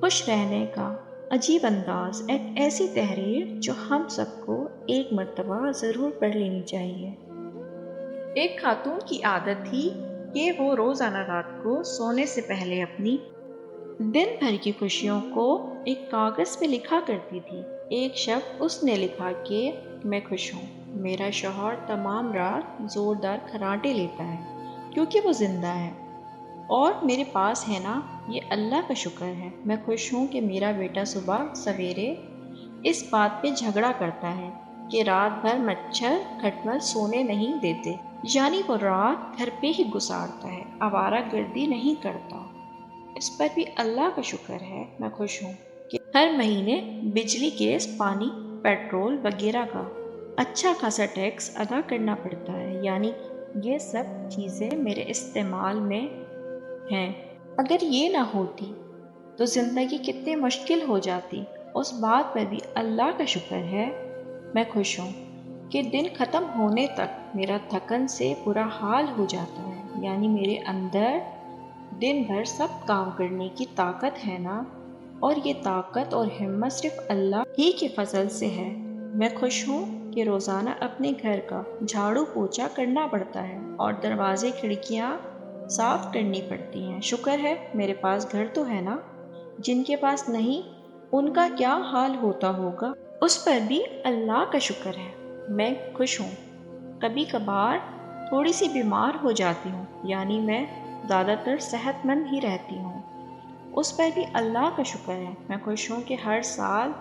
خوش رہنے کا عجیب انداز، ایک ایسی تحریر جو ہم سب کو ایک مرتبہ ضرور پڑھ لینی چاہیے۔ ایک خاتون کی عادت تھی کہ وہ روزانہ رات کو سونے سے پہلے اپنی دن بھر کی خوشیوں کو ایک کاغذ پہ لکھا کرتی تھی۔ ایک شب اس نے لکھا کہ میں خوش ہوں، میرا شوہر تمام رات زوردار کھراٹے لیتا ہے کیونکہ وہ زندہ ہے، اور میرے پاس ہے نا، یہ اللہ کا شکر ہے۔ میں خوش ہوں کہ میرا بیٹا صبح سویرے اس بات پہ جھگڑا کرتا ہے کہ رات بھر مچھر کھٹمل سونے نہیں دیتے، یعنی وہ رات گھر پہ ہی گزارتا ہے، آوارہ گردی نہیں کرتا۔ اس پر بھی اللہ کا شکر ہے۔ میں خوش ہوں کہ ہر مہینے بجلی، گیس، پانی، پیٹرول وغیرہ کا اچھا خاصا ٹیکس ادا کرنا پڑتا ہے، یعنی یہ سب چیزیں میرے استعمال میں ہیں۔ اگر یہ نہ ہوتی تو زندگی کتنی مشکل ہو جاتی، اس بات پر بھی اللہ کا شکر ہے۔ میں خوش ہوں کہ دن ختم ہونے تک میرا تھکن سے برا حال ہو جاتا ہے، یعنی میرے اندر دن بھر سب کام کرنے کی طاقت ہے نا، اور یہ طاقت اور ہمت صرف اللہ ہی کے فضل سے ہے۔ میں خوش ہوں کہ روزانہ اپنے گھر کا جھاڑو پوچھا کرنا پڑتا ہے اور دروازے کھڑکیاں صاف کرنی پڑتی ہیں۔ شکر ہے میرے پاس گھر تو ہے نا، جن کے پاس نہیں ان کا کیا حال ہوتا ہوگا، اس پر بھی اللہ کا شکر ہے۔ میں خوش ہوں کبھی کبھار تھوڑی سی بیمار ہو جاتی ہوں، یعنی میں زیادہ تر صحت مند ہی رہتی ہوں، اس پر بھی اللہ کا شکر ہے۔ میں خوش ہوں کہ ہر سال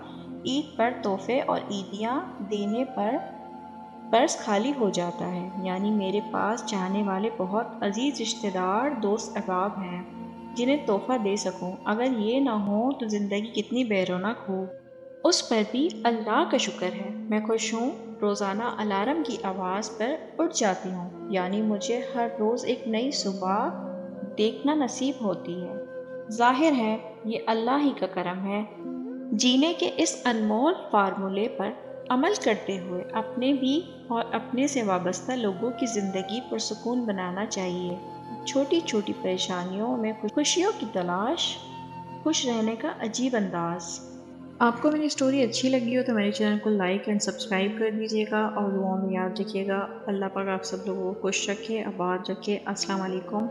عید پر تحفے اور عیدیاں دینے پر پرس خالی ہو جاتا ہے، یعنی میرے پاس چاہنے والے بہت عزیز رشتہ دار، دوست احباب ہیں جنہیں تحفہ دے سکوں۔ اگر یہ نہ ہو تو زندگی کتنی بے رونق ہو، اس پر بھی اللہ کا شکر ہے۔ میں خوش ہوں روزانہ الارم کی آواز پر اٹھ جاتی ہوں، یعنی مجھے ہر روز ایک نئی صبح دیکھنا نصیب ہوتی ہے۔ ظاہر ہے یہ اللہ ہی کا کرم ہے۔ جینے کے اس انمول فارمولے پر عمل کرتے ہوئے اپنے بھی اور اپنے سے وابستہ لوگوں کی زندگی پرسکون بنانا چاہیے۔ چھوٹی چھوٹی پریشانیوں میں خوشیوں کی تلاش، خوش رہنے کا عجیب انداز۔ آپ کو میری اسٹوری اچھی لگی ہو تو میرے چینل کو لائک اینڈ سبسکرائب کر دیجیے گا، اور دعاؤں میں یاد رکھیے گا۔ اللہ پاک آپ سب لوگوں کو خوش رکھے، آباد رکھے۔ السلام علیکم۔